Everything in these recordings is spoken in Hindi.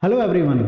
हेलो एवरीवन,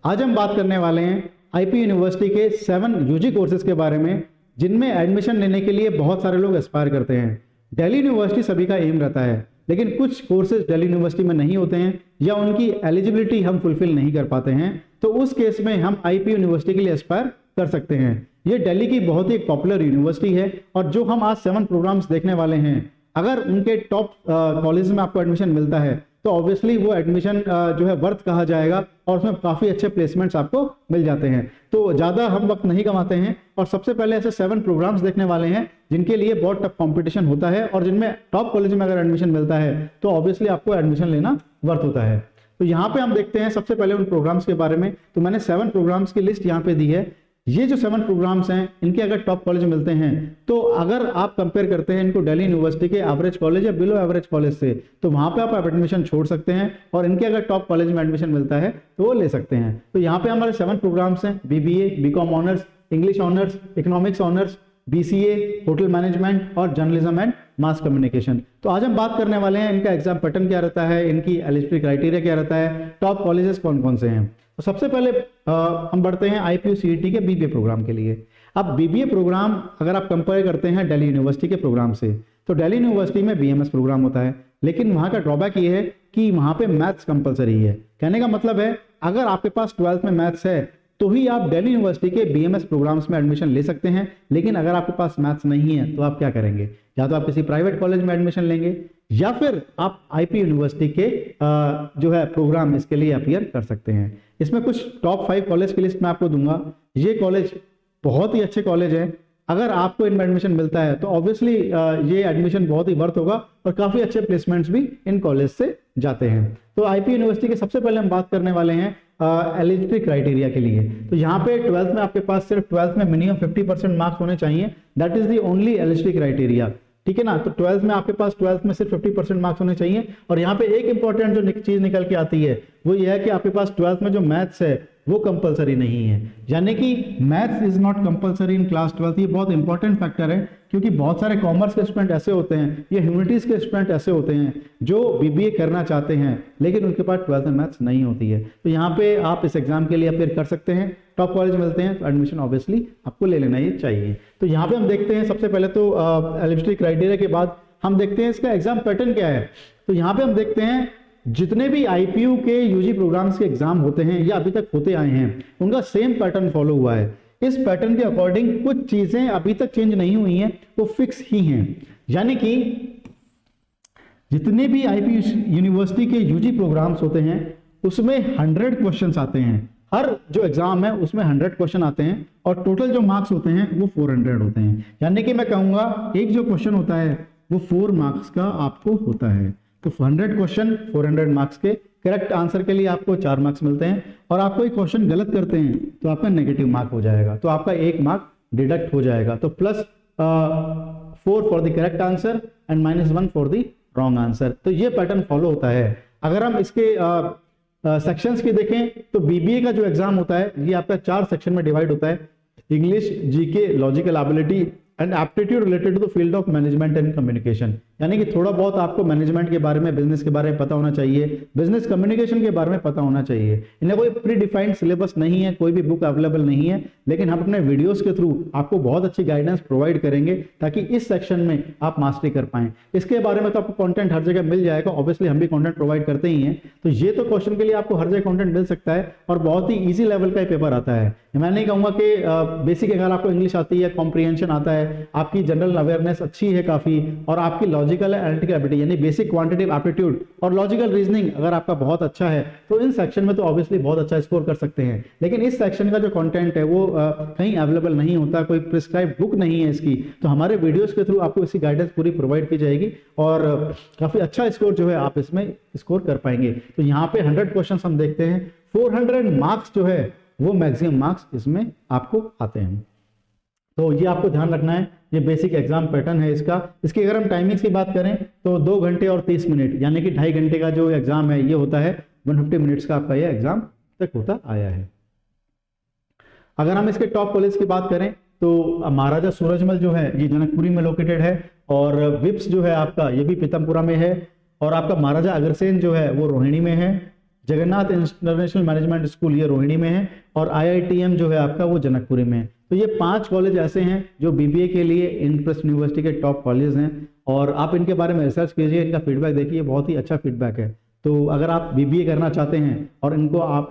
आज हम बात करने वाले हैं आईपी यूनिवर्सिटी के 7 यूजी कोर्सेज के बारे में जिनमें एडमिशन लेने के लिए बहुत सारे लोग एस्पायर करते हैं। दिल्ली यूनिवर्सिटी सभी का एम रहता है, लेकिन कुछ कोर्सेज दिल्ली यूनिवर्सिटी में नहीं होते हैं या उनकी एलिजिबिलिटी हम फुलफिल नहीं कर पाते हैं, तो उस केस में हम आईपी यूनिवर्सिटी के लिए एस्पायर कर सकते हैं। ये दिल्ली की बहुत ही पॉपुलर यूनिवर्सिटी है और जो हम आज 7 प्रोग्राम्स देखने वाले हैं, अगर उनके टॉप कॉलेज में आपको एडमिशन मिलता है तो ऑब्वियसली वो एडमिशन जो है वर्थ कहा जाएगा और उसमें काफ़ी अच्छे प्लेसमेंट्स आपको मिल जाते हैं। तो ज़्यादा हम वक्त नहीं कमाते हैं और सबसे पहले ऐसे 7 प्रोग्राम्स देखने वाले हैं जिनके लिए बहुत टफ कंपटीशन होता है और जिनमें टॉप कॉलेज में अगर एडमिशन मिलता है तो ऑब्वियसली आपको एडमिशन लेना वर्थ होता है। तो यहाँ पे हम देखते हैं सबसे पहले उन प्रोग्राम्स के बारे में। तो मैंने 7 प्रोग्राम्स की लिस्ट यहाँ पे दी है। ये जो 7 प्रोग्राम्स हैं इनके अगर टॉप कॉलेज मिलते हैं तो अगर आप कंपेयर करते हैं इनको दिल्ली यूनिवर्सिटी के एवरेज कॉलेज या बिलो एवरेज कॉलेज से, तो वहां पे आप एडमिशन छोड़ सकते हैं और इनके अगर टॉप कॉलेज में एडमिशन मिलता है तो वो ले सकते हैं। तो यहाँ पे हमारे 7 प्रोग्राम्स हैं: BBA, BCom honours, English honours, economics honours, BCA, hotel management और जर्नलिज्म एंड मास कम्युनिकेशन। तो आज हम बात करने वाले हैं इनका एग्जाम पैटर्न क्या रहता है, इनकी एलिजिबिलिटी क्राइटेरिया क्या रहता है, टॉप कॉलेजेस कौन कौन से हैं। तो सबसे पहले हम बढ़ते हैं आईपीयू सीईटी के बीबीए प्रोग्राम के लिए। अब बीबीए प्रोग्राम अगर आप कंपेयर करते हैं दिल्ली यूनिवर्सिटी के प्रोग्राम से, तो दिल्ली यूनिवर्सिटी में बीएमएस प्रोग्राम होता है, लेकिन वहां का ड्रॉबैक ये है कि वहां पे मैथ्स कंपलसरी है। कहने का मतलब है अगर आपके पास 12th में मैथ्स है तो ही आप दिल्ली यूनिवर्सिटी के बीएमएस प्रोग्राम्स में एडमिशन ले सकते हैं, लेकिन अगर आपके पास मैथ्स नहीं है तो आप क्या करेंगे? या तो आप किसी प्राइवेट कॉलेज में एडमिशन लेंगे या फिर आप आईपी यूनिवर्सिटी के जो है प्रोग्राम इसके लिए अपीयर कर सकते हैं। इसमें कुछ टॉप 5 कॉलेज की लिस्ट मैं आपको दूंगा। ये कॉलेज बहुत ही अच्छे कॉलेज हैं, अगर आपको इनमें एडमिशन मिलता है तो ऑब्वियसली ये एडमिशन बहुत ही वर्थ होगा और काफी अच्छे प्लेसमेंट्स भी इन कॉलेज से जाते हैं। तो आईपी यूनिवर्सिटी के सबसे पहले हम बात करने वाले हैं एलिजिबिलिटी क्राइटेरिया के लिए। तो यहाँ पे 12th में आपके पास सिर्फ 12th में मिनिमम 50% मार्क्स होने चाहिए। That is the only eligibility criteria, ठीक है ना। तो 12th में आपके पास 12th में सिर्फ 50% मार्क्स होने चाहिए। और यहाँ पे एक इंपॉर्टेंट जो चीज निकल के आती है वो ये है कि आपके पास 12th में जो मैथ्स है वो कंपलसरी नहीं है, यानी कि maths is not compulsory in class 12th। ये बहुत इंपॉर्टेंट फैक्टर है क्योंकि बहुत सारे कॉमर्स के स्टूडेंट ऐसे होते हैं या ह्यूमैनिटीज के स्टूडेंट ऐसे होते हैं जो बीबीए करना चाहते हैं लेकिन उनके पास 12th में मैथ्स नहीं होती है। तो यहाँ पे आप इस एग्जाम के लिए अपेयर कर सकते हैं। टॉप कॉलेज मिलते हैं तो एडमिशन ऑब्वियसली आपको ले लेना ही चाहिए। तो यहाँ पे हम देखते हैं सबसे पहले तो एलिजिबिलिटी क्राइटेरिया के बाद हम देखते हैं इसका एग्जाम पैटर्न क्या है। तो यहाँ पे हम देखते हैं जितने भी आईपीयू के यूजी प्रोग्राम्स के एग्जाम होते हैं या अभी तक होते आए हैं उनका सेम पैटर्न फॉलो हुआ है। इस पैटर्न के अकॉर्डिंग कुछ चीजें अभी तक चेंज नहीं हुई हैं, वो फिक्स ही हैं। यानी कि जितने भी आईपीयू यूनिवर्सिटी के यूजी प्रोग्राम्स होते हैं उसमें 100 क्वेश्चंस आते हैं। हर जो एग्जाम है उसमें 100 क्वेश्चन आते हैं और टोटल जो मार्क्स होते हैं वो 400 होते हैं। यानी कि मैं कहूंगा एक जो क्वेश्चन होता है वो 4 मार्क्स का आपको होता है। तो 100 क्वेश्चन 400 मार्क्स के, करेक्ट आंसर के लिए आपको 4 मार्क्स मिलते हैं और आप कोई क्वेश्चन गलत करते हैं तो आपका नेगेटिव मार्क हो जाएगा, तो आपका 1 मार्क डिडक्ट हो जाएगा। तो +4 for the correct answer and -1 for the wrong answer. तो ये पैटर्न फॉलो होता है। अगर हम इसके सेक्शंस की देखें तो बीबीए का जो एग्जाम होता है ये आपका 4 सेक्शन में डिवाइड होता है: English, GK, logical ability and aptitude related to the field of management and communication. यानी कि थोड़ा बहुत आपको मैनेजमेंट के बारे में, बिजनेस के बारे में पता होना चाहिए, बिजनेस कम्युनिकेशन के बारे में पता होना चाहिए। इन्हें कोई प्री डिफाइंड सिलेबस नहीं है, कोई भी बुक अवेलेबल नहीं है, लेकिन हम अपने वीडियोस के थ्रू आपको बहुत अच्छी गाइडेंस प्रोवाइड करेंगे ताकि इस सेक्शन में आप मास्टरी कर पाएं। इसके बारे में तो आपको कंटेंट हर जगह मिल जाएगा, ऑब्वियसली हम भी कंटेंट प्रोवाइड करते ही हैं। तो ये तो क्वेश्चन के लिए आपको हर जगह कंटेंट मिल सकता है और बहुत ही ईजी लेवल का पेपर आता है। मैं नहीं कहूंगा कि बेसिक अगर आपको इंग्लिश आती है, कॉम्प्रिहेंशन आता है, आपकी जनरल अवेयरनेस अच्छी है काफी, और आपकी लॉजिकल एनालिटिकल एबिलिटी यानी बेसिक क्वांटिटेटिव एप्टीट्यूड और लॉजिकल रीजनिंग अगर आपका बहुत अच्छा है तो इन सेक्शन में तो ऑब्वियसली बहुत अच्छा स्कोर कर सकते हैं। लेकिन इस सेक्शन का जो कंटेंट है वो कहीं अवेलेबल नहीं होता, कोई प्रिस्क्राइब बुक नहीं है इसकी। तो हमारे वीडियोस के थ्रू आपको इसकी गाइडेंस पूरी प्रोवाइड की जाएगी और काफी अच्छा स्कोर जो है आप इसमें स्कोर कर पाएंगे। तो यहाँ पे 100 क्वेश्चन हम देखते हैं, 400 मार्क्स जो है वो मैक्सिमम मार्क्स इसमें आपको आते हैं। तो ये आपको ध्यान रखना है, ये बेसिक एग्जाम पैटर्न है इसका। इसकी अगर हम टाइमिंग्स की बात करें तो 2 घंटे और 30 मिनट यानी कि 2.5 घंटे का जो एग्जाम है ये होता है, 150 मिनट्स का आपका ये एग्जाम तक होता आया है। अगर हम इसके टॉप कॉलेज की बात करें तो महाराजा सूरजमल जो है ये जनकपुरी में लोकेटेड है और विप्स जो है आपका ये भी पीतमपुरा में है और आपका महाराजा अग्रसेन जो है वो रोहिणी में है। जगन्नाथ इंटरनेशनल मैनेजमेंट स्कूल ये रोहिणी में है, और IITM जो है आपका वो जनकपुरी में है। तो ये 5 कॉलेज ऐसे हैं जो BBA के लिए इंद्रप्रस्थ यूनिवर्सिटी के टॉप कॉलेज हैं, और आप इनके बारे में रिसर्च कीजिए, इनका फीडबैक देखिए, बहुत ही अच्छा फीडबैक है। तो अगर आप BBA करना चाहते हैं और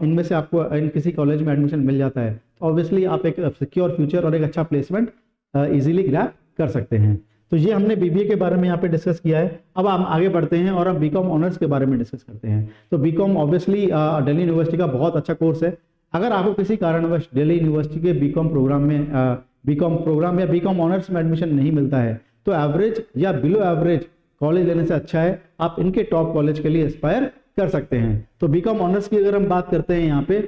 इनमें से आपको किसी कॉलेज में एडमिशन मिल जाता है, तो ऑब्वियसली आप एक सिक्योर फ्यूचर और एक अच्छा प्लेसमेंट इजीली ग्रैब कर सकते हैं। तो ये हमने BBA के बारे में यहाँ पे डिस्कस किया है। अब हम आगे बढ़ते हैं और हम BCom ऑनर्स के बारे में डिस्कस करते हैं। तो BCom ऑब्वियसली दिल्ली यूनिवर्सिटी का बहुत अच्छा कोर्स है। अगर आपको किसी कारणवश दिल्ली यूनिवर्सिटी के BCom प्रोग्राम में या BCom ऑनर्स में एडमिशन नहीं मिलता है, तो एवरेज या बिलो एवरेज कॉलेज लेने से अच्छा है आप इनके टॉप कॉलेज के लिए एस्पायर कर सकते हैं। तो BCom ऑनर्स की अगर हम बात करते हैं, यहाँ पे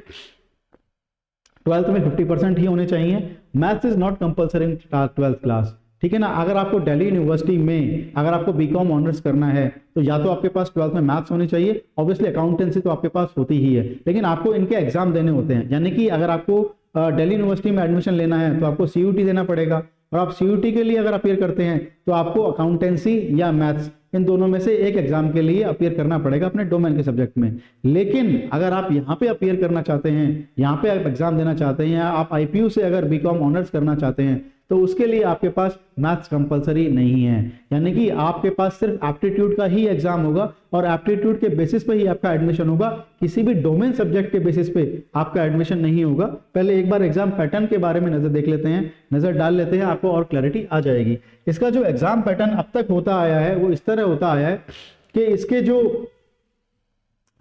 12th में 50% ही होने चाहिए। Maths is not compulsory in 12th class, ठीक है ना। अगर आपको दिल्ली यूनिवर्सिटी में अगर आपको BCom ऑनर्स करना है, तो या तो आपके पास 12th में मैथ्स होनी चाहिए, ऑब्वियसली अकाउंटेंसी तो आपके पास होती ही है, लेकिन आपको इनके एग्जाम देने होते हैं। यानी कि अगर आपको दिल्ली यूनिवर्सिटी में एडमिशन लेना है तो आपको CUT देना पड़ेगा, और आप CUT के लिए अगर अपीयर करते हैं तो आपको अकाउंटेंसी या मैथ्स इन दोनों में से एक एग्जाम के लिए अपीयर करना पड़ेगा अपने डोमेन के सब्जेक्ट में। लेकिन अगर आप यहाँ पे अपीयर करना चाहते हैं, यहाँ पे आप एग्जाम देना चाहते हैं, या आप IPU से अगर BCom ऑनर्स करना चाहते हैं, तो उसके लिए आपके पास मैथ्स कंपलसरी नहीं है। यानी कि आपके पास सिर्फ एप्टीट्यूड का ही एग्जाम होगा, और एप्टीट्यूड के बेसिस पे ही आपका एडमिशन होगा, किसी भी डोमेन सब्जेक्ट के बेसिस पे आपका एडमिशन नहीं होगा। पहले एक बार एग्जाम पैटर्न के बारे में नजर डाल लेते हैं, आपको और क्लैरिटी आ जाएगी। इसका जो एग्जाम पैटर्न अब तक होता आया है वो इस तरह होता आया है कि इसके जो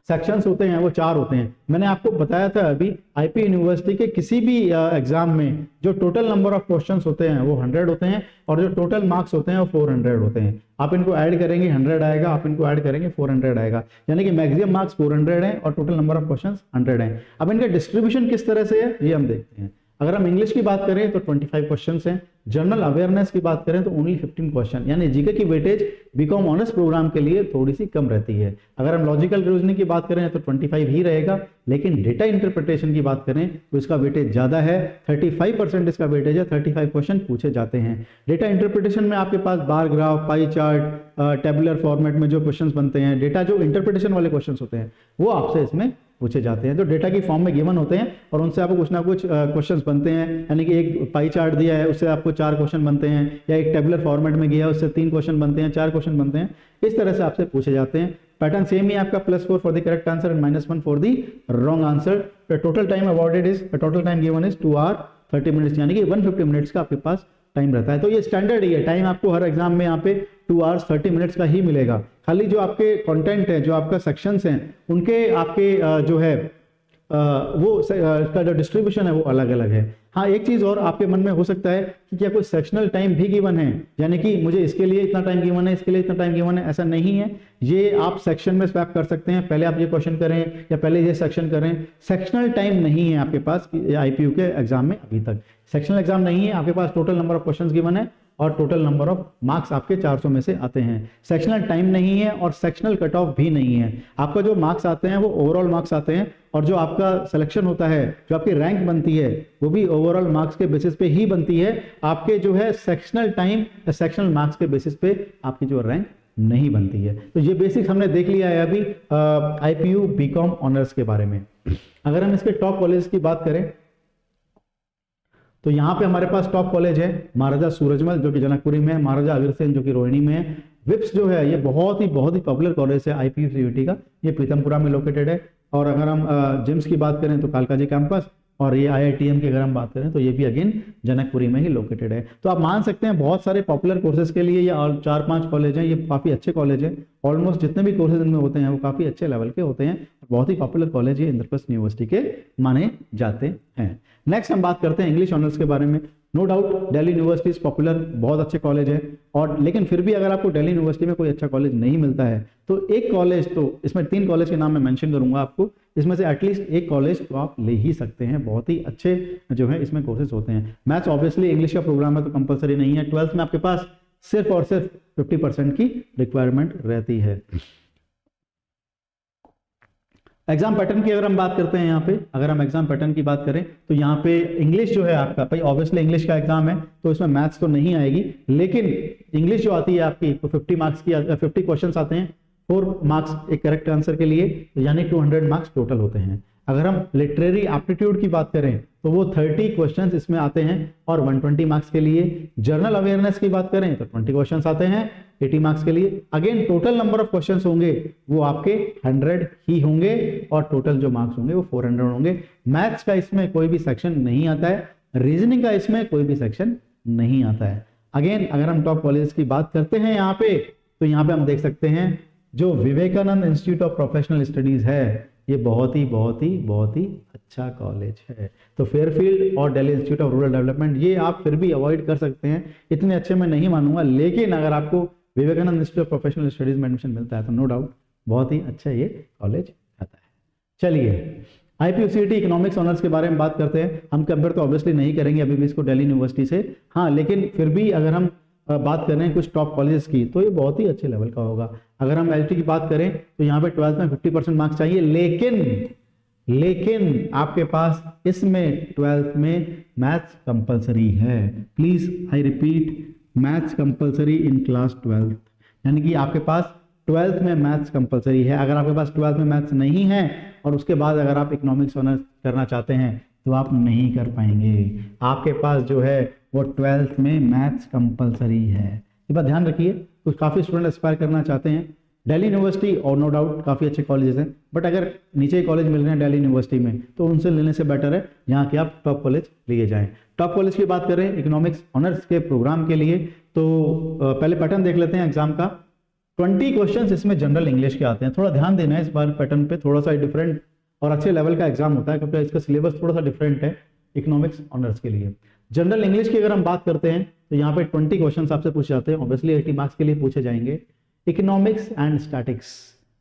सेक्शंस होते हैं वो 4 होते हैं। मैंने आपको बताया था अभी, IP यूनिवर्सिटी के किसी भी एग्जाम में जो टोटल नंबर ऑफ क्वेश्चंस होते हैं वो 100 होते हैं, और जो टोटल मार्क्स होते हैं वो 400 होते हैं। आप इनको ऐड करेंगे 100 आएगा, आप इनको ऐड करेंगे 400 आएगा, यानी कि मैक्सिमम मार्क्स 400 हैं और टोटल नंबर ऑफ क्वेश्चंस 100 हैं। अब इनका डिस्ट्रीब्यूशन किस तरह से है ये हम देखते हैं। अगर हम इंग्लिश की बात करें तो 25 क्वेश्चंस हैं, जनरल अवेयरनेस की बात करें तो ओनली 15 क्वेश्चन, यानी जीके की वेटेज BCom ऑनर्स प्रोग्राम के लिए थोड़ी सी कम रहती है। अगर हम लॉजिकल रीजनिंग की बात करें तो 25 ही रहेगा, लेकिन डेटा इंटरप्रिटेशन की बात करें तो इसका वेटेज ज्यादा है, 35% इसका वेटेज है, 35 क्वेश्चन पूछे जाते हैं। डेटा इंटरप्रिटेशन में आपके पास bar graph, pie chart, tabular format में जो क्वेश्चन बनते हैं, डेटा जो इंटरप्रिटेशन वाले क्वेश्चन होते हैं वो आपसे इसमें पूछे जाते हैं। तो डेटा की फॉर्म में गिवन होते हैं और उनसे आपको कुछ ना कुछ क्वेश्चंस बनते हैं, यानी कि एक पाई चार्ट दिया है उससे आपको 4 क्वेश्चन बनते हैं, या एक टेबुलर फॉर्मेट में गया उससे 3 क्वेश्चन बनते हैं, 4 क्वेश्चन बनते हैं, इस तरह से आपसे पूछे जाते हैं। पैटर्न सेम ही आपका +4 for the correct answer and -1 for the wrong answer. Total time awarded is total time given is 2 hours 30 minutes, यानी कि 150 मिनट्स का आपके पास टाइम रहता है। तो ये स्टैंडर्ड ही है, टाइम आपको हर एग्जाम में यहाँ पे 2 hours 30 minutes का ही मिलेगा। खाली जो आपके कंटेंट है, जो आपका सेक्शंस हैं, उनके आपके जो है वो इसका जो डिस्ट्रीब्यूशन है वो अलग अलग है। हाँ, एक चीज और आपके मन में हो सकता है कि क्या कोई सेक्शनल टाइम भी गिवन है, यानी कि मुझे इसके लिए इतना टाइम गिवन है, इसके लिए इतना टाइम गिवन है, ऐसा नहीं है। ये आप सेक्शन में स्वैप कर सकते हैं, पहले आप ये क्वेश्चन करें या पहले ये सेक्शन करें। सेक्शनल टाइम नहीं है आपके पास IPU के एग्जाम में, अभी तक सेक्शनल एग्जाम नहीं है आपके पास। Total number of question given है और टोटल नंबर ऑफ मार्क्स आपके 400 में से आते हैं। सेक्शनल टाइम नहीं है और सेक्शनल कट ऑफ भी नहीं है। आपका जो मार्क्स आते हैं वो ओवरऑल मार्क्स आते हैं, और जो आपका सिलेक्शन होता है, जो आपकी रैंक बनती है, वो भी ओवरऑल मार्क्स के बेसिस पे ही बनती है। आपके जो है सेक्शनल टाइम या सेक्शनल मार्क्स के बेसिस पे आपकी जो रैंक नहीं बनती है। तो ये बेसिक्स हमने देख लिया है अभी IPU BCom ऑनर्स के बारे में। अगर हम इसके टॉप कॉलेज की बात करें तो यहाँ पे हमारे पास टॉप कॉलेज है महाराजा सूरजमल जो कि जनकपुरी में है, महाराजा अग्रसेन जो कि रोहिणी में है। विप्स जो है ये बहुत ही पॉपुलर कॉलेज है IPU CUT का, ये पीतमपुरा में लोकेटेड है। और अगर हम जिम्स की बात करें तो कालकाजी कैंपस, और ये IITM की अगर हम बात करें तो ये भी अगेन जनकपुरी में ही लोकेटेड है। तो आप मान सकते हैं बहुत सारे पॉपुलर कोर्सेज के लिए ये 4-5 कॉलेज हैं, ये काफ़ी अच्छे कॉलेज हैं। ऑलमोस्ट जितने भी कोर्सेज इनमें होते हैं वो काफ़ी अच्छे लेवल के होते हैं। बहुत ही पॉपुलर कॉलेज ये इंद्रप्रस्थ यूनिवर्सिटी के माने जाते हैं। नेक्स्ट हम बात करते हैं इंग्लिश ऑनर्स के बारे में। No doubt Delhi university is popular, बहुत अच्छे कॉलेज है। और लेकिन फिर भी अगर आपको दिल्ली यूनिवर्सिटी में कोई अच्छा कॉलेज नहीं मिलता है तो एक कॉलेज, तो इसमें 3 कॉलेज के नाम मैं मेंशन करूंगा आपको, इसमें से एटलीस्ट एक कॉलेज तो आप ले ही सकते हैं। बहुत ही अच्छे जो है इसमें कोर्सेज होते हैं। मैथ्स ऑब्वियसली इंग्लिश का प्रोग्राम है तो कंपलसरी नहीं है। 12th में आपके पास सिर्फ और सिर्फ 50% की रिक्वायरमेंट रहती है। एग्जाम पैटर्न की अगर हम बात करते हैं, यहाँ पे अगर हम एग्जाम पैटर्न की बात करें तो यहाँ पे इंग्लिश जो है आपका, भाई ऑब्वियसली इंग्लिश का एग्जाम है तो इसमें मैथ्स तो नहीं आएगी, लेकिन इंग्लिश जो आती है आपकी तो 50 मार्क्स की 50 क्वेश्चंस आते हैं। 4 मार्क्स एक करेक्ट आंसर के लिए, तो यानी 200 मार्क्स टोटल होते हैं। अगर हम लिटरेरी एप्टीट्यूड की बात करें तो वो 30 क्वेश्चंस इसमें आते हैं और 120 मार्क्स के लिए। जनरल अवेयरनेस की बात करें तो 20 क्वेश्चंस आते हैं 80 मार्क्स के लिए। Again total number of questions होंगे वो आपके 100 ही होंगे और टोटल जो मार्क्स होंगे वो 400 होंगे। मैथ्स का इसमें कोई भी सेक्शन नहीं आता है, रीजनिंग का इसमें कोई भी सेक्शन नहीं आता है। अगेन अगर हम टॉप कॉलेजेस की बात करते हैं यहाँ पे, तो यहाँ पे हम देख सकते हैं जो Vivekananda institute of professional studies है, ये बहुत ही अच्छा कॉलेज है। तो फेयरफील्ड और Delhi institute of rural development ये आप फिर भी अवॉइड कर सकते हैं, इतने अच्छे मैं नहीं मानूंगा, लेकिन अगर आपको Vivekananda institute of professional studies में एडमिशन मिलता है तो नो डाउट बहुत ही अच्छा ये कॉलेज रहता है। चलिए IPUCT इकोनॉमिक्स ऑनर्स के बारे में बात करते हैं। हम कंपेयर तो ऑब्वियसली नहीं करेंगे अभी भी इसको दिल्ली यूनिवर्सिटी से, हाँ, लेकिन फिर भी अगर हम बात कर रहे हैं कुछ टॉप कॉलेजेस की तो ये बहुत ही अच्छे लेवल का होगा। अगर हम LT की बात करें तो यहाँ पे 12th में 50% मार्क्स चाहिए, लेकिन आपके पास इसमें 12th में मैथ्स कंपलसरी है। Please I repeat, maths compulsory in class 12th, यानी कि आपके पास 12th में मैथ्स कंपलसरी है। अगर आपके पास 12th में मैथ्स नहीं है और उसके बाद अगर आप इकोनॉमिक्स ऑनर्स करना चाहते हैं तो आप नहीं कर पाएंगे। आपके पास जो है वो 12th में मैथ्स कंपलसरी है, ये बात ध्यान रखिए। कुछ काफ़ी स्टूडेंट एस्पायर करना चाहते हैं दिल्ली यूनिवर्सिटी, और नो डाउट काफ़ी अच्छे कॉलेजेस हैं, बट अगर नीचे कॉलेज मिल रहे हैं दिल्ली यूनिवर्सिटी में तो उनसे लेने से बेटर है यहाँ के आप टॉप कॉलेज लिए जाएं। टॉप कॉलेज की बात करें इकोनॉमिक्स ऑनर्स के प्रोग्राम के लिए तो पहले पैटर्न देख लेते हैं एग्जाम का। 20 क्वेश्चंस इसमें जनरल इंग्लिश के आते हैं। थोड़ा ध्यान देना है इस बार पैटर्न पे, थोड़ा सा डिफरेंट और अच्छे लेवल का एग्जाम होता है क्योंकि इसका सिलेबस थोड़ा सा डिफरेंट है इकोनॉमिक्स ऑनर्स के लिए। जनरल इंग्लिश की अगर हम बात करते हैं तो यहाँ पे 20 क्वेश्चंस आपसे पूछे जाते हैं, ऑब्वियसली 80 मार्क्स के लिए पूछे जाएंगे। इकोनॉमिक्स एंड स्टैटिक्स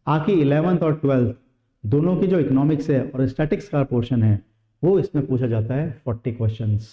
आकी 11th और 12th दोनों की जो इकोनॉमिक्स है और स्टैटिक्स का पोर्शन है वो इसमें पूछा जाता है 40 क्वेश्चंस,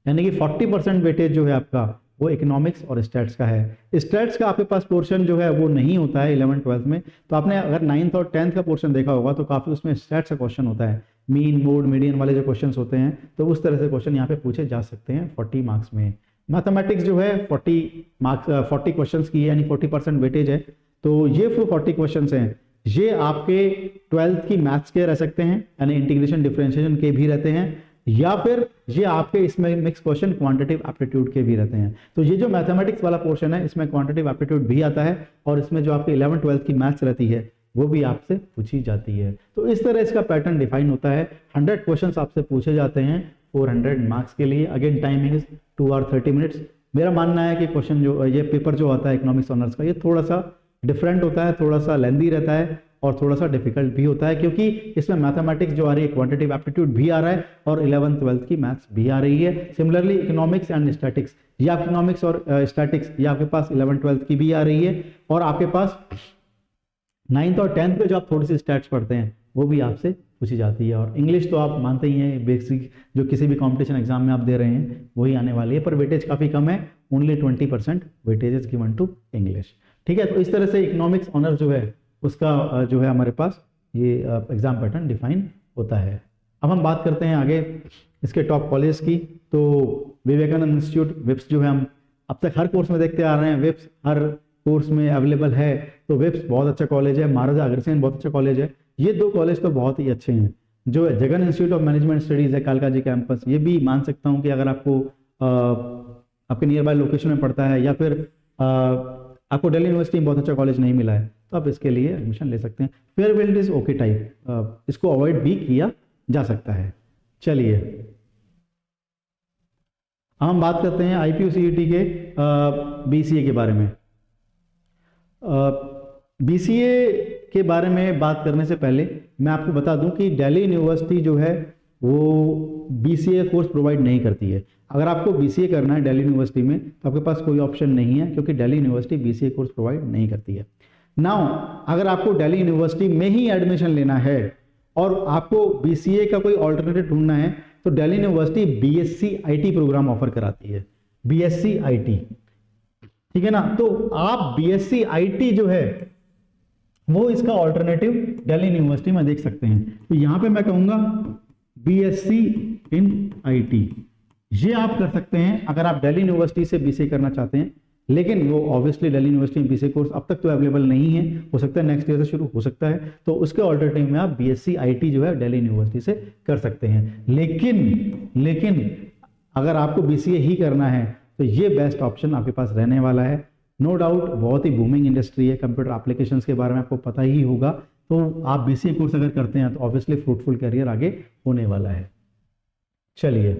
यानी कि 40% वेटेज जो है आपका वो इकोनॉमिक्स और स्टैट्स का है। स्टैट्स का आपके पास पोर्शन जो है वो नहीं होता है 11th 12th में, तो आपने अगर 9th और 10th का पोर्शन देखा होगा तो काफी उसमें स्टैट्स का क्वेश्चन होता है, मीन मोड मीडियन वाले जो क्वेश्चंस होते हैं, तो उस तरह से क्वेश्चन यहाँ पे पूछे जा सकते हैं 40 मार्क्स में। मैथमेटिक्स जो है 40 क्वेश्चंस की है, यानी 40% वेटेज है, तो ये 40 क्वेश्चंस हैं ये आपके 12th की मैथ्स के रह सकते हैं, यानी इंटीग्रेशन डिफरेंशिएशन के भी रहते हैं, या फिर ये आपके इसमें मिक्स क्वेश्चन क्वांटिटेटिव एप्टीट्यूड के भी रहते हैं। तो ये जो मैथमेटिक्स वाला पोर्शन है इसमें क्वांटिटेटिव एप्टीट्यूड भी आता है और इसमें जो आपकी 11th 12th की मैथ्स रहती है वो भी आपसे पूछी जाती है। तो इस तरह इसका पैटर्न डिफाइन होता है। 100 क्वेश्चंस आपसे पूछे जाते हैं 400 मार्क्स के लिए। Again timing is 2 hours 30 minutes। मेरा मानना है कि क्वेश्चन जो ये पेपर जो आता है इकोनॉमिक्स ऑनर्स का ये थोड़ा सा डिफरेंट होता है, थोड़ा सा लेंदी रहता है और थोड़ा सा डिफिकल्ट भी होता है, क्योंकि इसमें मैथमेटिक्स जो आ रही है क्वांटिटेटिव एप्टीट्यूड भी आ रहा है और 11th 12th की मैथ्स भी आ रही है। सिमिलरली इकोनॉमिक्स एंड स्टैटिक्स, या इकोनॉमिक्स और स्टैटिक्स ये आपके पास 11th 12th की भी आ रही है, और आपके पास 9th और 10th पे जो आप थोड़ी सी स्टैट्स पढ़ते हैं वो भी आपसे पूछी जाती है। और इंग्लिश तो आप मानते ही हैं, बेसिक जो किसी भी कॉम्पिटिशन एग्जाम में आप दे रहे हैं वही आने वाली है, पर वेटेज काफ़ी कम है, only 20% weightage is given to English. ठीक है, तो इस तरह से इकोनॉमिक्स ऑनर्स जो है उसका जो है हमारे पास ये एग्जाम पैटर्न डिफाइन होता है। अब हम बात करते हैं आगे इसके टॉप कॉलेज की। तो विवेकानंद इंस्टीट्यूट विप्स जो है हम अब तक हर कोर्स में देखते आ रहे हैं, विप्स हर कोर्स में अवेलेबल है, तो विप्स बहुत अच्छा कॉलेज है। महाराजा अग्रसेन बहुत अच्छा कॉलेज है। ये दो कॉलेज तो बहुत ही अच्छे हैं। जो Jagan institute of management studies है कालका जी कैंपस, ये भी मान सकता हूँ कि अगर आपको आपके नियर बाय लोकेशन में पड़ता है या फिर आपको दिल्ली यूनिवर्सिटी में बहुत अच्छा कॉलेज नहीं मिला है तो आप इसके लिए एडमिशन ले सकते हैं। फेयरवेल इज ओके टाइप, इसको अवॉइड भी किया जा सकता है। चलिए हम बात करते हैं IPUCT के BCA के बारे में। BCA के बारे में बात करने से पहले मैं आपको बता दूं कि दिल्ली यूनिवर्सिटी जो है वो BCA कोर्स प्रोवाइड नहीं करती है। अगर आपको BCA करना है दिल्ली यूनिवर्सिटी में तो आपके पास कोई ऑप्शन नहीं है, क्योंकि Delhi university BCA course provide नहीं करती है। नाउ अगर आपको दिल्ली यूनिवर्सिटी में ही एडमिशन लेना है और आपको BCA का कोई ऑल्टरनेटिव ढूंढना है तो Delhi university BSc IT program offer कराती है, BSc IT, ठीक है ना। तो आप BSc IT जो है वो इसका ऑल्टरनेटिव दिल्ली यूनिवर्सिटी में देख सकते हैं। तो यहां पे मैं कहूंगा BSc in IT, ये आप कर सकते हैं अगर आप दिल्ली यूनिवर्सिटी से BCA करना चाहते हैं। लेकिन वो ऑब्वियसली दिल्ली यूनिवर्सिटी में बीसीए कोर्स अब तक तो अवेलेबल नहीं है, हो सकता है नेक्स्ट ईयर से शुरू हो सकता है, तो उसके ऑल्टरनेटिव में आप बीएससी आईटी जो है दिल्ली यूनिवर्सिटी से कर सकते हैं। लेकिन अगर आपको बीसीए ही करना है तो ये बेस्ट ऑप्शन आपके पास रहने वाला है। नो डाउट बहुत ही बूमिंग इंडस्ट्री है, कंप्यूटर एप्लीकेशंस के बारे में आपको पता ही होगा, तो आप बीसीए कोर्स अगर करते हैं तो ऑब्वियसली फ्रूटफुल करियर आगे होने वाला है। चलिए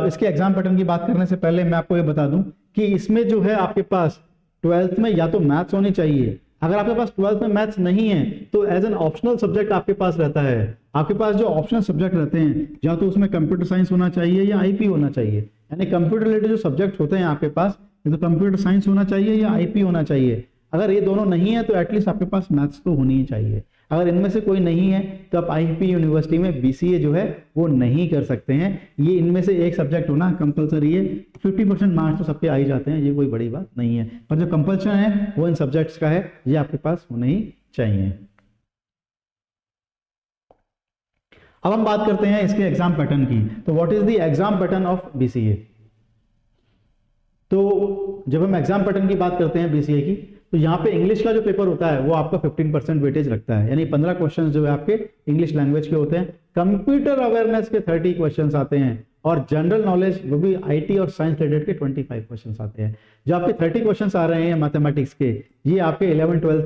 इसके एग्जाम पैटर्न की बात करने से पहले मैं आपको ये बता दूं कि इसमें जो है आपके पास 12th में या तो मैथ्स होनी चाहिए, अगर आपके पास 12th में मैथ्स नहीं है तो एज एन ऑप्शनल सब्जेक्ट आपके पास रहता है। आपके पास जो ऑप्शनल सब्जेक्ट रहते हैं या तो उसमें कंप्यूटर साइंस होना चाहिए या आईपी होना चाहिए, यानी कंप्यूटर रिलेटेड जो सब्जेक्ट होते हैं आपके पास, तो कंप्यूटर साइंस होना चाहिए या आईपी होना चाहिए। अगर ये दोनों नहीं है तो एटलीस्ट आपके पास मैथ्स तो होनी ही चाहिए। अगर इनमें से कोई नहीं है तो आप आईपी यूनिवर्सिटी में बीसीए जो है वो नहीं कर सकते हैं। ये इनमें से एक सब्जेक्ट होना कंपलसरी है, 50% मार्क्स तो सबके आ ही जाते हैं, ये कोई बड़ी बात नहीं है, पर जो कंपल्शन है वो इन सब्जेक्ट्स का है, ये आपके पास होने ही चाहिए। अब हम बात करते हैं इसके एग्जाम पैटर्न की। तो what is the exam pattern of BCA. तो जब हम एग्जाम पैटर्न की बात करते हैं बीसीए की, तो यहाँ पे इंग्लिश का जो पेपर होता है वो आपका 15% वेटेज रखता है, यानी 15 क्वेश्चंस जो है आपके इंग्लिश लैंग्वेज के होते हैं। कंप्यूटर अवेयरनेस के 30 क्वेश्चंस आते हैं और जनरल नॉलेज वो भी आईटी और साइंस रिलेटेड के 25 क्वेश्चंस आते हैं। जो आपके 30 क्वेश्चंस आ रहे हैं मैथमेटिक्स के, ये आपके 11-12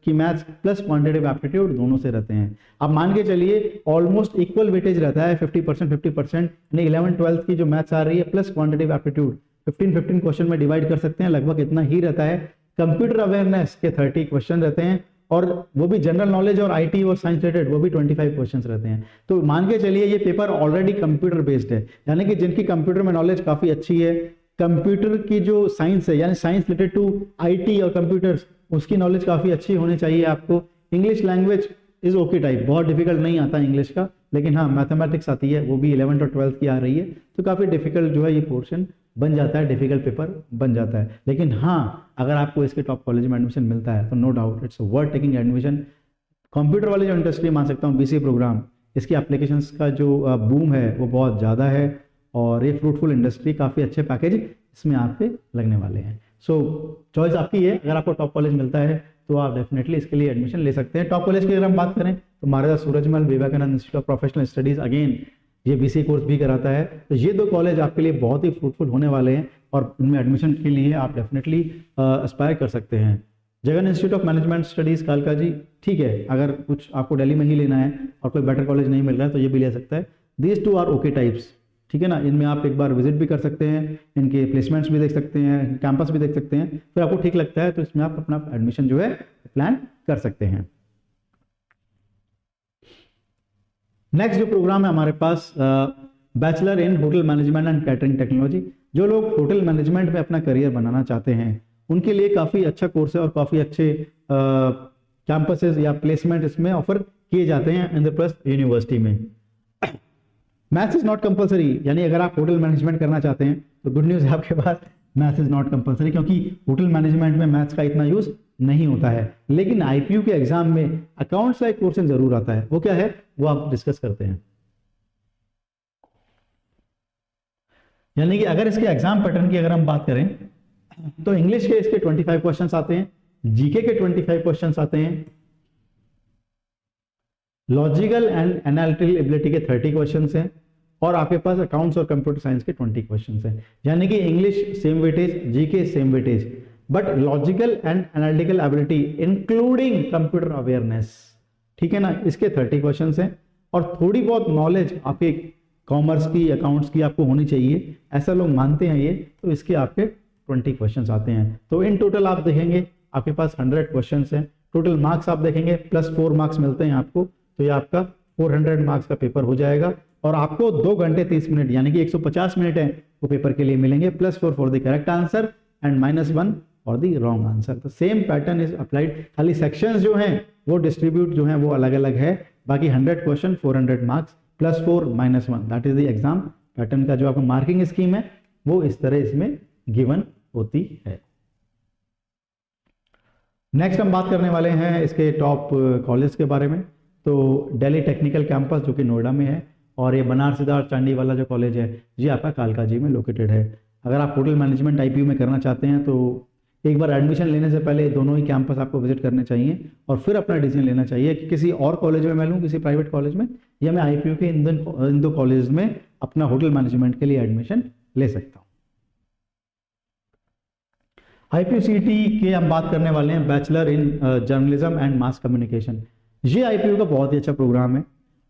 की मैथ्स प्लस क्वांटिटेटिव एप्टीट्यूड दोनों से रहते हैं। अब मान के चलिए ऑलमोस्ट इक्वल वेटेज रहता है 50%, यानी 11-12 की जो मैथ्स आ रही है प्लस क्वांटिटेटिव एप्टीट्यूड 15 क्वेश्चन में डिवाइड कर सकते हैं, लगभग इतना ही रहता है। कंप्यूटर अवेयरनेस के 30 क्वेश्चन रहते हैं और वो भी जनरल नॉलेज और आईटी और साइंस रिलेटेड वो भी 25 क्वेश्चंस रहते हैं। तो मान के चलिए ये पेपर ऑलरेडी कंप्यूटर बेस्ड है, यानी कि जिनकी कंप्यूटर में नॉलेज काफी अच्छी है, कंप्यूटर की जो साइंस है यानी साइंस रिलेटेड टू आईटी और कंप्यूटर्स, उसकी नॉलेज काफी अच्छी होनी चाहिए आपको। English language is okay type, बहुत डिफिकल्ट नहीं आता इंग्लिश का, लेकिन हाँ मैथमेटिक्स आती है, वो भी 11th और 12th की आ रही है, तो काफी डिफिकल्ट जो है ये पोर्शन बन जाता है, डिफिकल्ट पेपर बन जाता है। लेकिन हाँ अगर आपको इसके टॉप कॉलेज में एडमिशन मिलता है तो no doubt it's worth taking admission. Computer वाली जो इंडस्ट्री मान सकता हूँ बीसीए प्रोग्राम, इसकी एप्लीकेशंस का जो बूम है वो बहुत ज़्यादा है और ये फ्रूटफुल इंडस्ट्री, काफ़ी अच्छे पैकेज इसमें आप पे लगने वाले हैं। सो चॉइस आपकी है, अगर आपको टॉप कॉलेज मिलता है तो आप डेफिनेटली इसके लिए एडमिशन ले सकते हैं। टॉप कॉलेज की अगर हम बात करें तो Maharaja Surajmal Vivekananda institute of professional Studies, again ये बीसीए कोर्स भी कराता है, तो ये दो कॉलेज आपके लिए बहुत ही फ्रूटफुल होने वाले हैं और इनमें एडमिशन के लिए आप डेफिनेटली एस्पायर कर सकते हैं। Jagan institute of management studies कालका जी, ठीक है, अगर कुछ आपको दिल्ली में ही लेना है और कोई बेटर कॉलेज नहीं मिल रहा है तो ये भी ले सकता है। These two are okay types, ठीक है ना, इनमें आप एक बार विजिट भी कर सकते हैं, इनके प्लेसमेंट्स भी देख सकते हैं, कैंपस भी देख सकते हैं, फिर आपको ठीक लगता है तो इसमें आप अपना एडमिशन जो है प्लान कर सकते हैं। नेक्स्ट जो प्रोग्राम है हमारे पास bachelor in hotel management and catering technology. जो लोग होटल मैनेजमेंट में अपना करियर बनाना चाहते हैं उनके लिए काफ़ी अच्छा कोर्स है और काफ़ी अच्छे कैंपसेस या प्लेसमेंट इसमें ऑफर किए जाते हैं इंद्रप्रस्थ यूनिवर्सिटी में। मैथ्स इज नॉट कंपलसरी, यानी अगर आप होटल मैनेजमेंट करना चाहते हैं तो गुड न्यूज़ है आपके पास, मैथ्स इज नॉट कंपलसरी, क्योंकि होटल मैनेजमेंट में मैथ्स का इतना यूज नहीं होता है। लेकिन आईपीयू के एग्जाम में अकाउंट्स का एक पोर्शन जरूर आता है, वो क्या है वो आप डिस्कस करते हैं। यानी कि अगर इसके एग्जाम पैटर्न की अगर हम बात करें तो इंग्लिश के इसके 25 क्वेश्चंस आते हैं, जीके के 25 क्वेश्चंस आते हैं, लॉजिकल एंड एनालिटिकल एबिलिटी के 30 क्वेश्चंस हैं और आपके पास अकाउंट्स और कंप्यूटर साइंस के 20 क्वेश्चंस हैं। यानी कि English same weightage, GK same weightage, but logical and analytical ability including computer awareness, ठीक है ना, इसके 30 क्वेश्चंस हैं और थोड़ी बहुत नॉलेज आपके कॉमर्स की, अकाउंट्स की आपको होनी चाहिए, ऐसा लोग मानते हैं ये, तो इसके आपके 20 क्वेश्चंस आते हैं। तो इन टोटल आप देखेंगे आपके पास 100 क्वेश्चंस हैं। टोटल मार्क्स आप देखेंगे प्लस 4 मार्क्स मिलते हैं आपको, तो ये आपका 400 मार्क्स का पेपर हो जाएगा और आपको 2 घंटे 30 मिनट यानी कि 150 मिनट है वो पेपर के लिए मिलेंगे, +4 for the correct answer and -1 for the wrong answer. तो सेम पैटर्न इज अप्लाइड, खाली सेक्शंस जो हैं वो डिस्ट्रीब्यूट जो हैं वो अलग अलग है, बाकी 100 question 400 marks +4 -1, that is the exam pattern का जो आपका मार्किंग स्कीम है वो इस तरह इसमें गिवन होती है। नेक्स्ट हम बात करने वाले हैं इसके टॉप कॉलेज के बारे में। तो दिल्ली टेक्निकल कैंपस जो कि नोएडा में है और ये बनारस सिद्धार्थ चांडी वाला जो कॉलेज है ये आपका कालका जी में लोकेटेड है। अगर आप होटल मैनेजमेंट IPU में करना चाहते हैं तो एक बार एडमिशन लेने से पहले दोनों ही कैंपस आपको विजिट करने चाहिए और फिर अपना डिसीजन लेना चाहिए कि किसी और कॉलेज में मैं लूँ, किसी प्राइवेट कॉलेज में, या मैं IPU के इन दो कॉलेज में अपना होटल मैनेजमेंट के लिए एडमिशन ले सकता हूँ। IPU CET के हम बात करने वाले हैं bachelor in journalism and mass communication. ये IPU का बहुत ही अच्छा प्रोग्राम है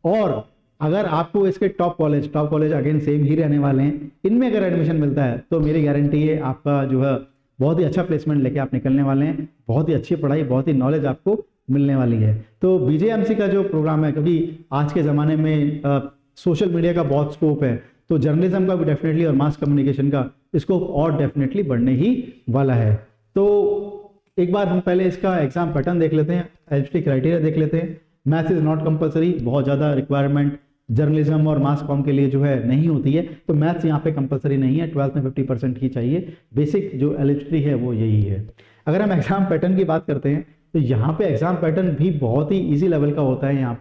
और अगर आपको इसके टॉप कॉलेज अगेन सेम ही रहने वाले हैं, इनमें अगर एडमिशन मिलता है तो मेरी गारंटी है आपका जो है बहुत ही अच्छा प्लेसमेंट लेके आप निकलने वाले हैं, बहुत ही अच्छी पढ़ाई, बहुत ही नॉलेज आपको मिलने वाली है। तो BJMC का जो प्रोग्राम है, क्योंकि आज के ज़माने में सोशल मीडिया का बहुत स्कोप है, तो जर्नलिज्म का भी डेफिनेटली और मास कम्युनिकेशन का स्कोप और डेफिनेटली बढ़ने ही वाला है। तो एक बार हम पहले इसका एग्जाम पैटर्न देख लेते हैं, एलिजिबिलिटी क्राइटेरिया देख लेते हैं। मैथ्स इज नॉट कंपलसरी, बहुत ज़्यादा रिक्वायरमेंट जर्नलिज्म और मास कॉम के लिए जो है नहीं होती है, तो मैथ्स यहाँ पे कंपलसरी नहीं है, 12th में 50% ही चाहिए। बेसिक जो एलिजिबिलिटी है वो यही है। अगर हम एग्जाम पैटर्न की बात करते हैं तो यहाँ पे एग्जाम पैटर्न भी बहुत ही इजी लेवल का होता है। यहाँ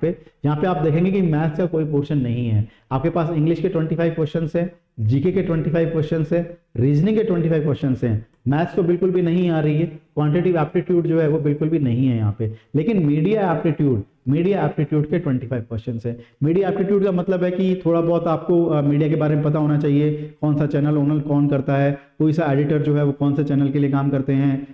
पे आप देखेंगे कि मैथ्स का कोई पोर्शन नहीं है, आपके पास इंग्लिश के 25 क्वेश्चन है, GK के 25 क्वेश्चन है, रीजनिंग के 25 क्वेश्चन हैं। मैथ्स तो बिल्कुल भी नहीं आ रही है, क्वांटिटेटिव एप्टीट्यूड जो है वो बिल्कुल भी नहीं है यहाँ पे, लेकिन मीडिया एप्टीट्यूड के 25 क्वेश्चन है। मीडिया एप्टीट्यूड का मतलब है कि थोड़ा बहुत आपको मीडिया के बारे में पता होना चाहिए, कौन सा चैनल ओनर कौन करता है, कोई सा एडिटर जो है वो कौन से चैनल के लिए काम करते हैं,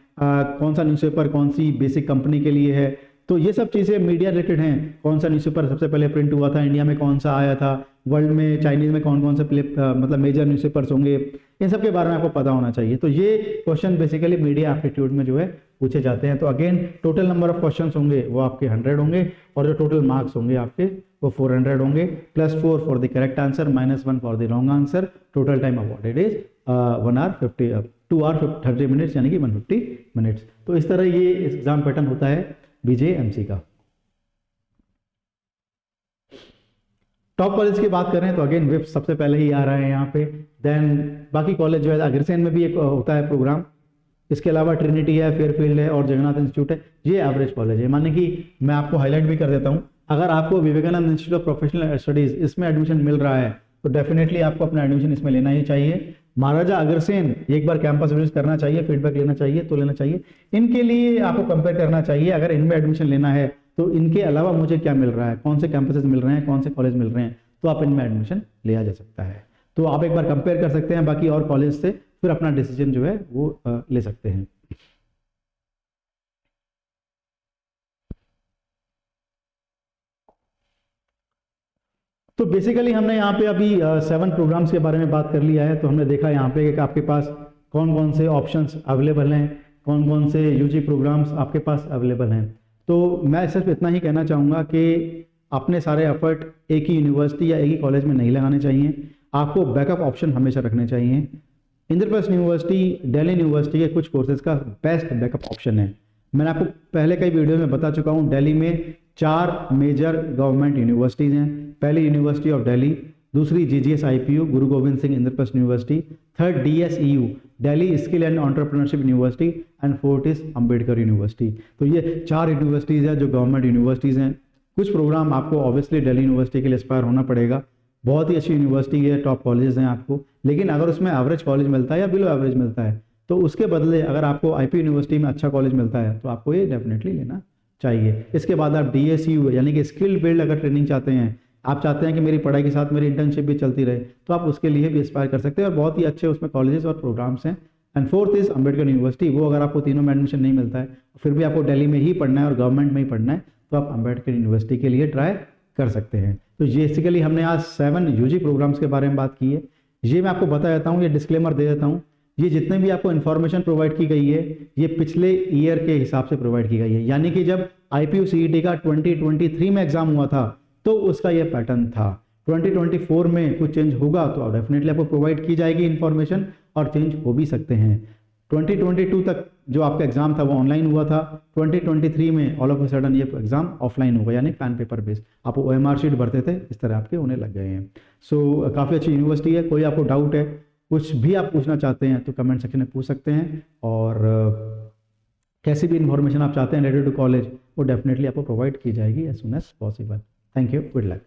कौन सा न्यूज़पेपर कौन सी बेसिक कंपनी के लिए है, तो ये सब चीज़ें मीडिया रिलेटेड हैं। कौन सा न्यूज़पेपर सबसे पहले प्रिंट हुआ था, इंडिया में कौन सा आया था, वर्ल्ड में चाइनीज में कौन कौन से मतलब मेजर न्यूज़पेपर्स होंगे, इन सब के बारे में आपको पता होना चाहिए। तो ये क्वेश्चन बेसिकली मीडिया एप्टीट्यूड में जो है पूछे जाते हैं। तो again total number of question होंगे वो आपके 100 होंगे और जो टोटल मार्क्स होंगे आपके वो 400 होंगे, +4 for the correct answer, -1 for the wrong answer. Total time awarded is 2 hour 30 minutes यानी कि 150 मिनट्स। तो इस तरह ये एग्जाम पैटर्न होता है BJMC का। टॉप कॉलेज की बात करें तो अगेन विप सबसे पहले ही आ रहा है यहाँ पे, देन बाकी कॉलेज जो है अग्रसेन में भी एक होता है प्रोग्राम, इसके अलावा ट्रिनिटी है, फेयरफील्ड है और जगन्नाथ इंस्टीट्यूट है। ये एवरेज कॉलेज है, माने कि मैं आपको हाईलाइट भी कर देता हूँ, अगर आपको Vivekananda institute of professional studies इसमें एडमिशन मिल रहा है तो डेफिनेटली आपको अपना एडमिशन इसमें लेना ही चाहिए। महाराजा अग्रसेन एक बार कैंपस विजिट करना चाहिए, फीडबैक लेना चाहिए तो लेना चाहिए। इनके लिए आपको कंपेयर करना चाहिए, अगर इनमें एडमिशन लेना है तो इनके अलावा मुझे क्या मिल रहा है, कौन से कैंपसेस मिल रहे हैं, कौन से कॉलेज मिल रहे हैं, तो आप इनमें एडमिशन लिया जा सकता है। तो आप एक बार कंपेयर कर सकते हैं बाकी और कॉलेज से, फिर अपना डिसीजन जो है वो ले सकते हैं। तो बेसिकली हमने यहाँ पे अभी 7 प्रोग्राम्स के बारे में बात कर लिया है। तो हमने देखा यहाँ पे कि आपके पास कौन कौन से ऑप्शंस अवेलेबल हैं, कौन कौन से UG प्रोग्राम्स आपके पास अवेलेबल हैं। तो मैं सिर्फ इतना ही कहना चाहूँगा कि अपने सारे एफर्ट एक ही यूनिवर्सिटी या एक ही कॉलेज में नहीं लगाने चाहिए, आपको बैकअप ऑप्शन हमेशा रखने चाहिए। इंद्रप्रस्थ यूनिवर्सिटी, दिल्ली यूनिवर्सिटी के कुछ कोर्सेज का बेस्ट बैकअप ऑप्शन है। मैंने आपको पहले कई वीडियो में बता चुका हूँ, दिल्ली में 4 मेजर गवर्नमेंट यूनिवर्सिटीज़ हैं। पहली यूनिवर्सिटी ऑफ दिल्ली, दूसरी GGS IPU Guru Govind Singh Indraprastha university, third DSEU Delhi skill and entrepreneurship university and fourth is Ambedkar university. तो ये 4 यूनिवर्सिटीज़ हैं जो गवर्नमेंट यूनिवर्सिटीज़ हैं। कुछ प्रोग्राम आपको ऑब्वियसली दिल्ली यूनिवर्सिटी के लिए एस्पायर होना पड़ेगा, बहुत ही अच्छी यूनिवर्सिटी है, टॉप कॉलेजेस हैं आपको, लेकिन अगर उसमें एवरेज कॉलेज मिलता है या बिलो एवरेज मिलता है तो उसके बदले अगर आपको IPU यूनिवर्सिटी में अच्छा कॉलेज मिलता है तो आपको ये डेफिनेटली लेना चाहिए। इसके बाद आप DSU यानी कि स्किल बिल्ड अगर ट्रेनिंग चाहते हैं, आप चाहते हैं कि मेरी पढ़ाई के साथ मेरी इंटर्नशिप भी चलती रहे, तो आप उसके लिए भी एस्पायर कर सकते हैं और बहुत ही अच्छे उसमें कॉलेजेस और प्रोग्राम्स हैं। And fourth is Ambedkar university, वो अगर आपको तीनों में एडमिशन नहीं मिलता है फिर भी आपको दिल्ली में ही पढ़ना है और गवर्नमेंट में ही पढ़ना है तो आप अम्बेडकर यूनिवर्सिटी के लिए ट्राई कर सकते हैं। तो बेसिकली हमने आज 7 UG प्रोग्राम्स के बारे में बात की है। ये मैं आपको बता देता हूँ, ये डिस्क्लेमर दे देता हूँ, ये जितने भी आपको इन्फॉर्मेशन प्रोवाइड की गई है ये पिछले ईयर के हिसाब से प्रोवाइड की गई है, यानी कि जब IPU CET का 2023 में एग्जाम हुआ था तो उसका ये पैटर्न था। 2024 में कुछ चेंज होगा तो डेफिनेटली आपको प्रोवाइड की जाएगी इन्फॉर्मेशन और चेंज हो भी सकते हैं। 2022 तक जो आपका एग्जाम था वो ऑनलाइन हुआ था, 2023 में ऑल ऑफ अ सडन ये एग्जाम ऑफलाइन होगा यानी पैन पेपर बेस्ड, आप OMR शीट भरते थे इस तरह आपके होने लग गए हैं। सो काफ़ी अच्छी यूनिवर्सिटी है। कोई आपको डाउट है, कुछ भी आप पूछना चाहते हैं तो कमेंट सेक्शन में पूछ सकते हैं और कैसी भी इन्फॉर्मेशन आप चाहते हैं रिलेटेड टू कॉलेज वो डेफिनेटली आपको प्रोवाइड की जाएगी as soon as possible. Thank you, good luck.